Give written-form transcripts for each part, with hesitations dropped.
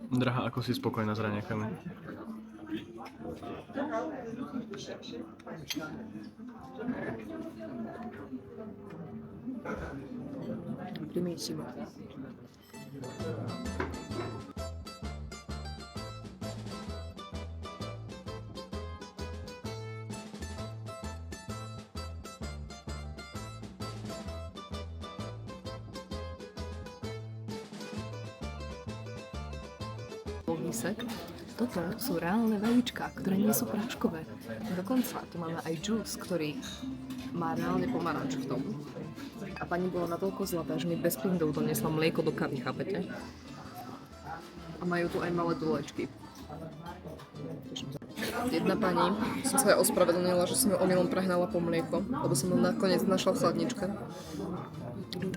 Drahá, ako si spokojná s raňajkami? Primissimo. Logisek. Toto sú reálne vajíčka, ktoré nie sú práškové. Dokonca tu máme aj džús, ktorý má reálne pomaranč v tom. A pani bola natoľko zlatá, že mi bez pindov doniesla mlieko do kavy, chápete? A majú tu aj malé dolečky. Jedna pani, som sa aj ospravedlnila, že som ju omylom prehnala po mlieko, lebo som ho nakoniec našla v chladničke.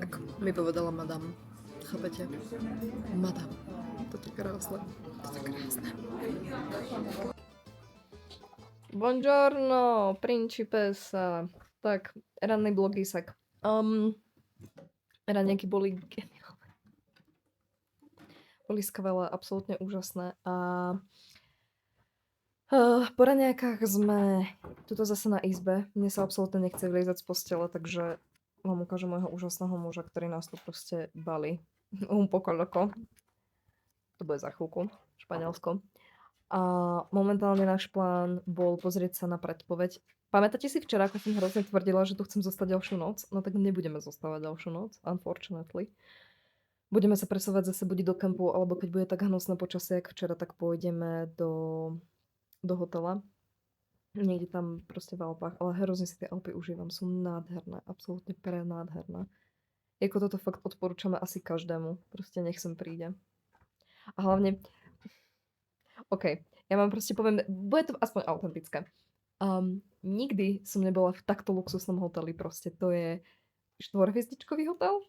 Tak mi povedala madam. Chápete? Madam. Toto je krásne. Toto je krásne. Buongiorno, principessa. Tak, ranný blogisek. Raňajky boli geniálne. Boli skvelé, absolútne úžasné. A po raňajkách sme tuto zase na izbe. Mne sa absolútne nechce vliezať z postele, takže vám ukážem môjho úžasného muža, ktorý nás tu proste balí. Un poco loco. To bude za chvíľku. Španielsko. A momentálne náš plán bol pozrieť sa na predpoveď. Pamätáte si včera, ako som hrozne tvrdila, že tu chcem zostať ďalšiu noc? No tak nebudeme zostávať ďalšiu noc, unfortunately. Budeme sa presúvať zase buď do kempu, alebo keď bude tak hnusné počasie, ako včera, tak pôjdeme do hotela. Niekde tam proste v Alpách, ale hrozne si tie Alpy užívam, sú nádherné, absolútne prenádherné. Jako toto fakt odporúčame asi každému, proste nech sem príde. A hlavne, OK, ja vám proste poviem, bude to aspoň autentické. Nikdy som nebola v takto luxusnom hoteli, proste to je štvorhviezdičkový hotel?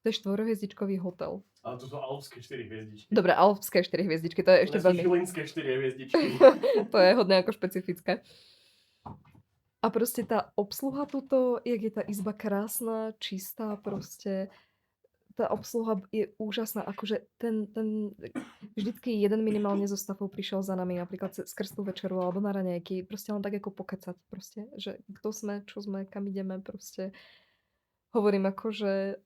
To je štvorhviezdičkový hotel. Ale to sú alpské 4 hviezdičky. Dobre, alpské 4 hviezdičky, to je ešte veľmi... Michelinské 4 hviezdičky. To je hodne ako špecifické. A proste tá obsluha tuto, jak je tá izba krásna, čistá, proste... Tá obsluha je úžasná, akože vždycky jeden minimálne zo stafov prišiel za nami, napríklad skrz tú večeru alebo na raňajky, proste len tak ako pokecať, proste, že kto sme, čo sme, kam ideme, proste. Hovorím akože,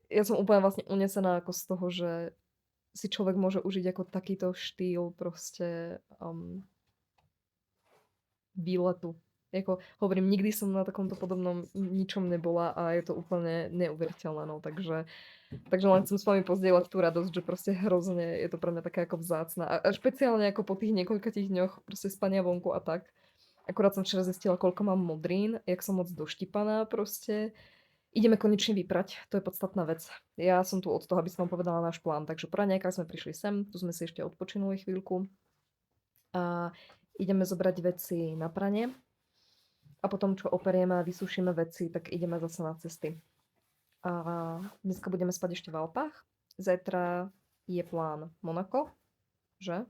ja som úplne vlastne unesená ako z toho, že si človek môže užiť ako takýto štýl proste výletu. Jako, hovorím, nikdy som na takomto podobnom ničom nebola a je to úplne neuveriteľné, no, takže len chcem s vami pozdieľať tú radosť, že proste hrozne je to pre mňa také ako vzácna a špeciálne ako po tých niekoľkých dňoch proste spania vonku a tak. Akurát som včera zistila, koľko mám modrín, jak som moc doštipaná proste. Ideme konečne vyprať, to je podstatná vec. Ja som tu od toho, aby som vám povedala náš plán, takže po raňajkách sme prišli sem, tu sme si ešte odpočinuli chvíľku a ideme zobrať veci na pranie. A potom, čo operieme a vysúšime veci, tak ideme zase na cesty. A dneska budeme spať ešte v Alpách. Zajtra je plán Monako, že?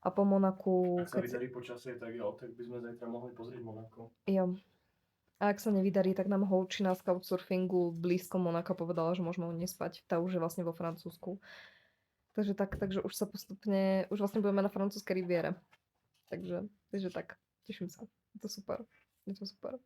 A po Monaku... Ak sa vydarí počasie, tak jo, tak by sme zajtra mohli pozrieť Monako. Jo. A ak sa nevydarí, tak nám holčina z couchsurfingu blízko Monaka povedala, že môžeme u nej spať. Tá už je vlastne vo Francúzsku. Takže už sa postupne... Už vlastne budeme na francúzskej riviere. Takže tak. Teším sa. Je to super. Je to super.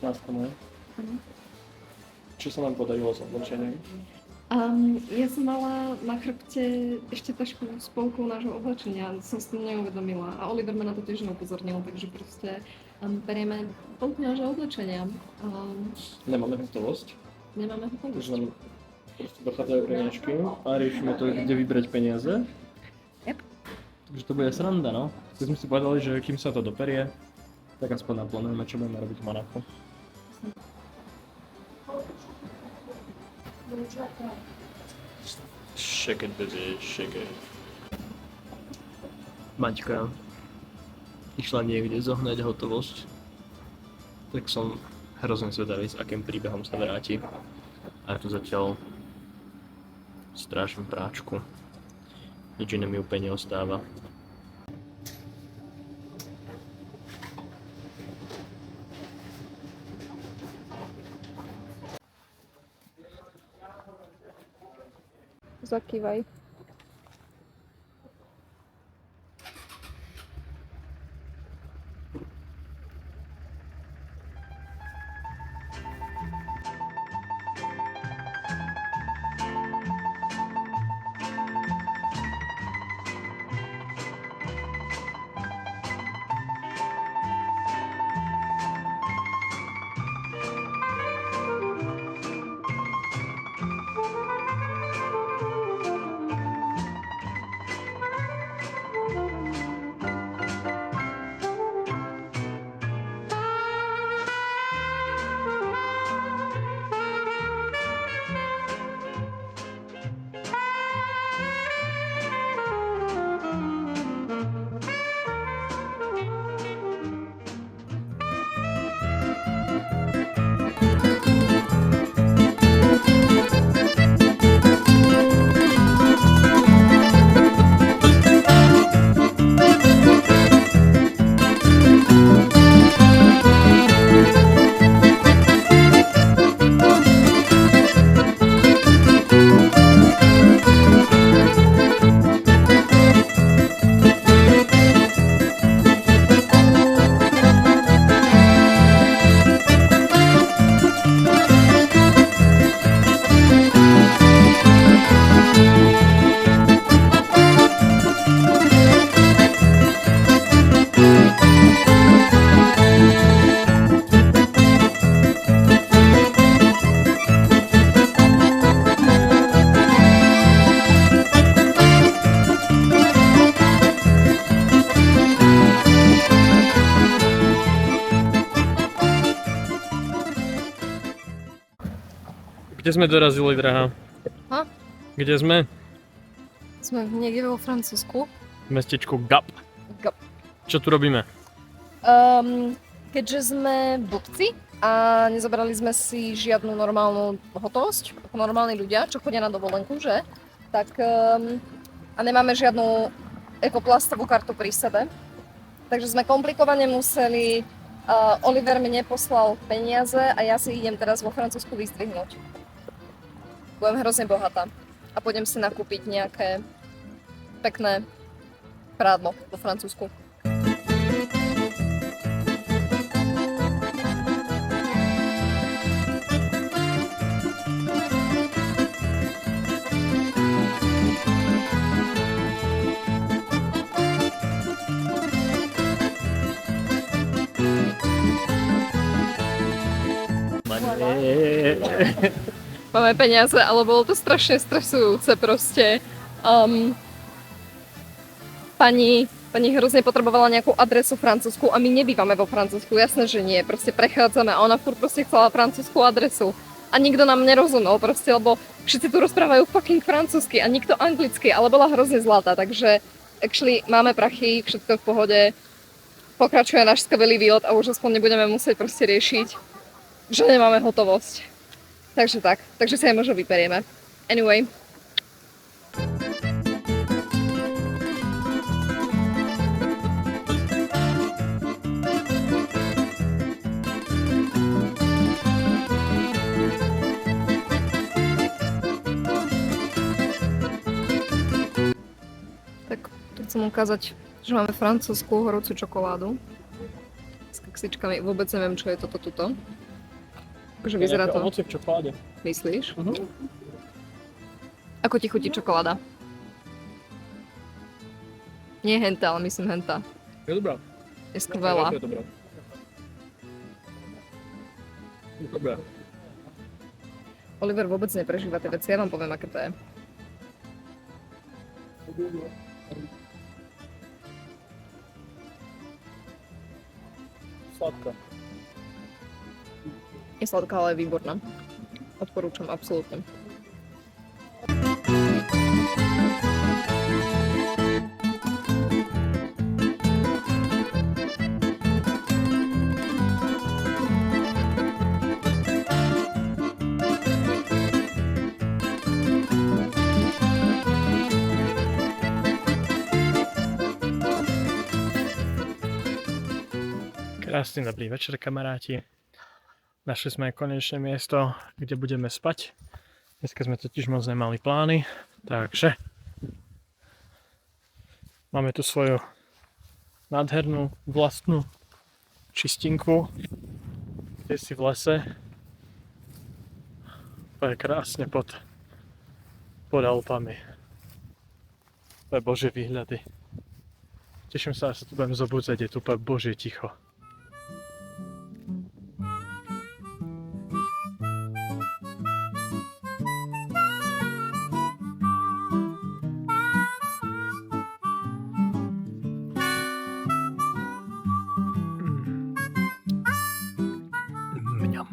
Láska moja. Čo sa nám podarilo s oblečením? Ja som mala na chrbte ešte tašku s polkou nášho oblečenia, som si to neuvedomila a Oliver ma na to tiež neupozornil, takže proste berieme polku nášho oblečenia. Nemáme hotovosť. Nemáme hotovosť. Takže nám proste dochádzajú peniažky a riešime to, kde vybrať peniaze. Yep. Takže to bude sranda, no. Tak sme si povedali, že kým sa to doperie, tak aspoň naplánujeme, čo budeme robiť v Monaku. Shake it, baby, shake it. Maťka išla niekde zohnať hotovosť, tak som hrozne zvedavý, s akým príbehom sa vráti. A tu zatiaľ strážim práčku. Nič iné mi úplne neostáva. Zakývaj. Kde sme dorazili, drahá? Ha? Kde sme? Sme niekde vo Francúzsku. V mestečku Gap. Gap. Čo tu robíme? Keďže sme blbci a nezobrali sme si žiadnu normálnu hotovosť, ako normálni ľudia, čo chodia na dovolenku, že? Tak a nemáme žiadnu ekoplastovú kartu pri sebe. Takže sme komplikovane museli, Oliver mi neposlal peniaze a ja si idem teraz vo Francúzsku vyzdvihnúť. Budem hrozne bohatá a pôjdem si nakúpiť nejaké pekné prádlo vo Francúzsku. Máme peniaze, ale bolo to strašne stresujúce proste. Pani hrozne potrebovala nejakú adresu francúzsku a my nebývame vo Francúzsku, jasné, že nie. Proste prechádzame a ona furt proste chcela francúzsku adresu. A nikto nám nerozumel proste, lebo všetci tu rozprávajú fucking francúzsky a nikto anglicky, ale bola hrozne zlatá, takže actually máme prachy, všetko v pohode. Pokračuje náš skvelý výlet a už aspoň nebudeme musieť proste riešiť, že nemáme hotovosť. Takže tak, takže sa aj možno vyperieme. Anyway. Tak tu chcem ukázať, že máme francúzsku horúcu čokoládu s keksičkami. Vôbec neviem, čo je toto tuto. Akože vyzerá to... Ovocie v čokoláde. Myslíš? Ako ti chutí čokoláda? Nie henta, ale myslím henta. Je dobrá. Je skvelá. Je dobrá. Je dobrá. Oliver vôbec neprežíva tie veci, ja vám poviem, aké to je. Sladká. Je sladká, ale je výborná. Odporúčam, absolútne. Krásny dobrý večer, kamaráti. Našli sme konečné miesto, kde budeme spať. Dneska sme totiž moc nemali plány, takže máme tu svoju nádhernú vlastnú čistinku, kde si v lese. To je krásne pod Alpami. To je božie výhľady. Teším sa, že sa tu budem zobudzať, je tu úplne božie ticho. Mňam.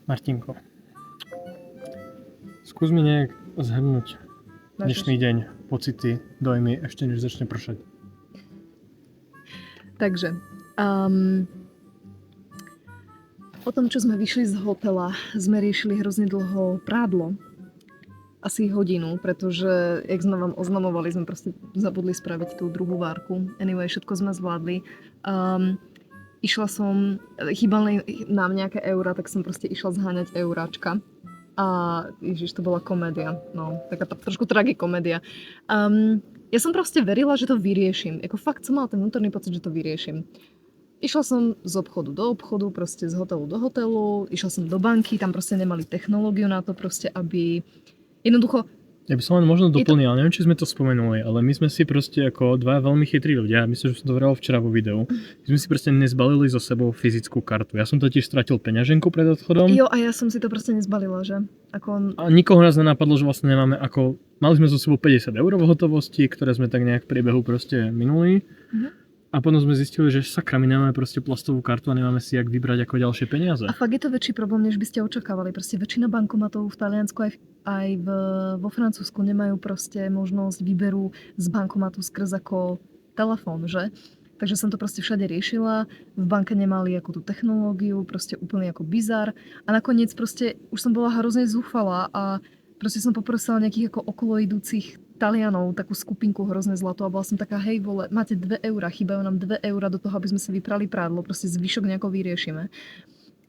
Martinko, skús mi nejak zhrnúť dnešný deň, pocity, dojmy, ešte než začne pršať. Takže, po tom, čo sme vyšli z hotela, sme riešili hrozne dlho prádlo. Asi hodinu, pretože, jak sme vám oznamovali, sme proste zabudli spraviť tú druhú várku. Anyway, všetko sme zvládli. Išla som, chýbali nám nejaké eura, tak som proste išla zháňať euráčka. A ježiš, to bola komédia, no, taká trošku tragikomédia. Ja som proste verila, že to vyriešim. Jako fakt som mala ten vnútorný pocit, že to vyriešim. Išla som z obchodu do obchodu, proste z hotelu do hotelu, išla som do banky, tam proste nemali technológiu na to proste, aby jednoducho... Ja by som len možno doplnil, neviem, či sme to spomenuli, ale my sme si proste ako dva veľmi chytrí ľudia, myslím, že som to hovoril včera vo videu, my sme si proste nezbalili so sebou fyzickú kartu. Ja som totiž stratil peňaženku pred odchodom. Jo, a ja som si to proste nezbalila, že? A nikoho nás nenapadlo, že vlastne nemáme ako... Mali sme so sebou 50 eur v hotovosti, ktoré sme tak nejak v priebehu proste minuli. A potom sme zistili, že sakra, my nemáme proste plastovú kartu a nemáme si jak vybrať ako ďalšie peniaze. A fakt je to väčší problém, než by ste očakávali. Proste väčšina bankomatov v Taliansku aj vo Francúzsku nemajú proste možnosť výberu z bankomatu skrz ako telefón, že? Takže som to proste všade riešila. V banke nemali ako tú technológiu, proste úplne ako bizar. A nakoniec proste už som bola hrozne zúfalá a proste som poprosila nejakých ako okoloidúcich Talianov, takú skupinku hrozné zlato a bola som taká, hej vole, máte 2 eurá, chýbajú nám 2 eurá do toho, aby sme si vyprali prádlo, proste zvyšok nejako vyriešime.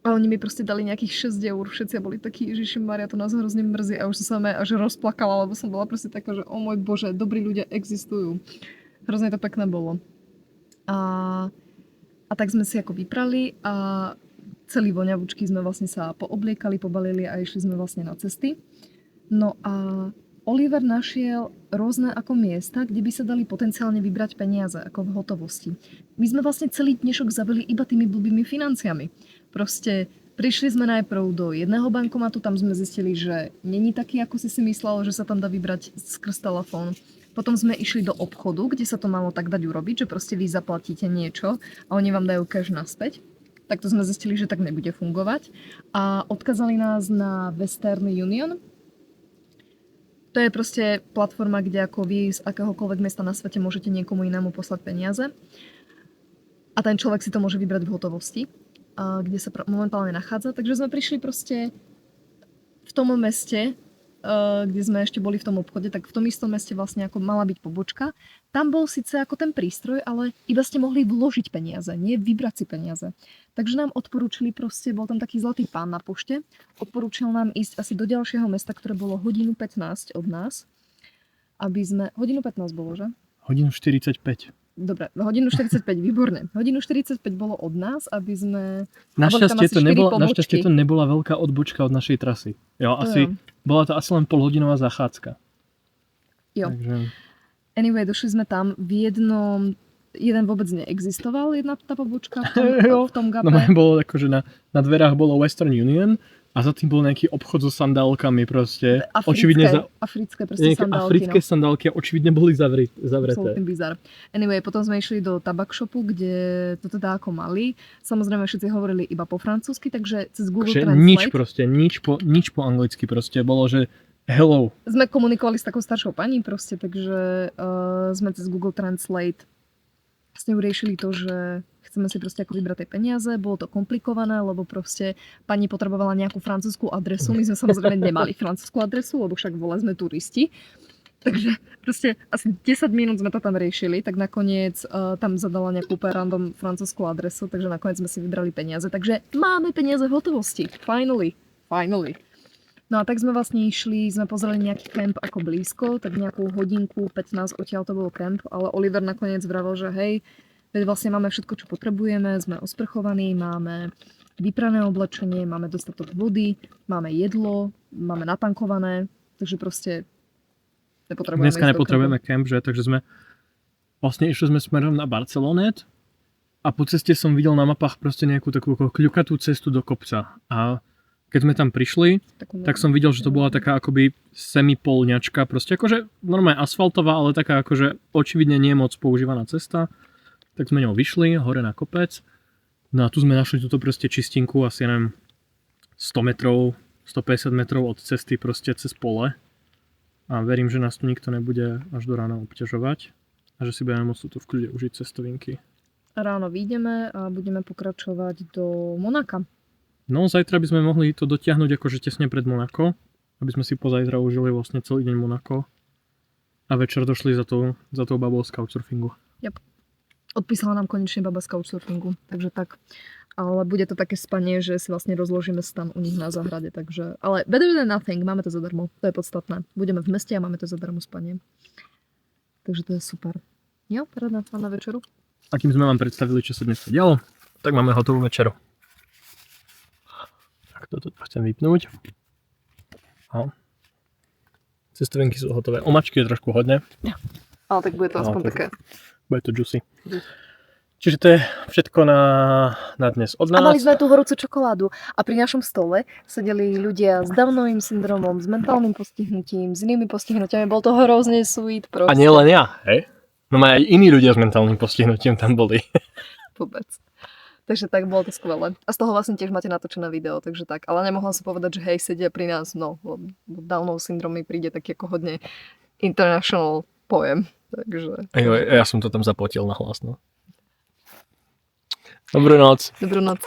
A oni mi proste dali nejakých 6 eur, všetci boli takí, Ježišimaria, to nás hrozne mrzí a už som sa až rozplakala, lebo som bola proste taká, že o môj Bože, dobrí ľudia existujú. Hrozne to pekné bolo. A tak sme si ako vyprali a celý voňavúčky sme vlastne sa poobliekali, pobalili a išli sme vlastne na cesty. No a Oliver našiel rôzne ako miesta, kde by sa dali potenciálne vybrať peniaze, ako v hotovosti. My sme vlastne celý dnešok zabili iba tými blbými financiami. Proste prišli sme najprv do jedného bankomatu, tam sme zistili, že není taký, ako si myslel, že sa tam dá vybrať skrz telefón. Potom sme išli do obchodu, kde sa to malo tak dať urobiť, že proste vy zaplatíte niečo a oni vám dajú cash naspäť. Takto sme zistili, že tak nebude fungovať. A odkázali nás na Western Union. To je proste platforma, kde ako vy z akéhokoľvek miesta na svete môžete niekomu inému poslať peniaze. A ten človek si to môže vybrať v hotovosti, kde sa momentálne nachádza. Takže sme prišli proste v tom meste, kde sme ešte boli v tom obchode, tak v tom istom meste vlastne ako mala byť pobočka. Tam bol síce ako ten prístroj, ale iba ste mohli vložiť peniaze, nie vybrať si peniaze. Takže nám odporúčili proste, bol tam taký zlatý pán na pošte, odporúčil nám ísť asi do ďalšieho mesta, ktoré bolo hodinu 15 od nás, aby sme... Hodinu 15 bolo, že? Hodinu 45. Dobre, hodinu 45, výborné. Hodinu 45 bolo od nás, aby sme... Našťastie to nebola veľká odbočka od našej trasy. Jo, bola to asi len polhodinová zachádzka. Jo. Takže... Anyway, došli sme tam jeden vôbec neexistoval, jedna tá pobočka v tom gape. No bolo ako, že na dverách bolo Western Union a za tým bol nejaký obchod so sandálkami proste. Africké proste sandálky. Africké sandálky očividne boli zavreté. Absolutný bizar. Anyway, potom sme išli do tabak shopu, kde to teda ako mali. Samozrejme všetci hovorili iba po francúzsky, takže cez Google Translate. Nič po anglicky proste. Bolo, že hello. Sme komunikovali s takou staršou pani proste, takže sme cez Google Translate vlastne riešili to, že chceme si proste ako vybrať tie peniaze. Bolo to komplikované, lebo proste pani potrebovala nejakú francúzsku adresu. My sme samozrejme nemali francúzsku adresu, lebo však vole sme turisti. Takže proste asi 10 minút sme to tam riešili, tak nakoniec tam zadala nejakú úplne random francúzskú adresu, takže nakoniec sme si vybrali peniaze. Takže máme peniaze v hotovosti. Finally. No a tak sme vlastne išli, sme pozreli nejaký kemp ako blízko, tak nejakú hodinku, 15 odtiaľ to bol kemp, ale Oliver nakoniec vravel, že hej, veď vlastne máme všetko, čo potrebujeme, sme osprchovaní, máme vyprané oblečenie, máme dostatok vody, máme jedlo, máme natankované, takže proste nepotrebujeme Dneska ísť do nepotrebujeme kemp, že? Takže sme vlastne išli sme smerom na Barcelonet a po ceste som videl na mapách proste nejakú takú kľukatú cestu do kopca. A keď sme tam prišli, kempu. tak som videl, že to bola taká akoby semipolňačka, proste akože normálne asfaltová, ale taká akože očividne nie moc používaná cesta. Tak sme ňou vyšli hore na kopec. No a tu sme našli túto proste čistinku, asi neviem, 100 metrov, 150 metrov od cesty proste cez pole. A verím, že nás tu nikto nebude až do rána obťažovať a že si budeme môcť tu v kľude užiť cestovinky. Ráno vyjdeme a budeme pokračovať do Monaka. No, zajtra by sme mohli to dotiahnuť akože tesne pred Monako, aby sme si pozajtra užili vlastne celý deň Monako a večer došli za tou babou z couchsurfingu. Odpísala nám konečne baba z couchsurfingu, takže tak. Ale bude to také spanie, že si vlastne rozložíme stan u nich na záhrade, takže... Ale better than nothing, máme to zadarmo, to je podstatné. Budeme v meste a máme to zadarmo spanie. Takže to je super. Jo, rád na večeru. A kým sme vám predstavili, čo sa dnes dialo, tak máme hotovú večeru. Tak toto chcem vypnúť. A cestovinky sú hotové. Omačky je trošku hodne. Ale tak bude to aspoň to- také. Bude to juicy. Čiže to je všetko na dnes od A mali nás. sme tú horúcu čokoládu a pri našom stole sedeli ľudia s Downovým syndromom, s mentálnym postihnutím, s inými postihnutiami. Bol to hrozne sweet proste. A nie len ja, hej? No aj iní ľudia s mentálnym postihnutím tam boli. Vôbec. Takže tak, bolo to skvelé. A z toho vlastne tiež máte natočené video, takže tak. Ale nemohla som povedať, že hej, sedia pri nás, no, lebo Downov syndrom mi príde taký ako hodne international pojem. Takže... Ja som to tam zapotil na hlas, no. Dobrú noc. Dobrú noc.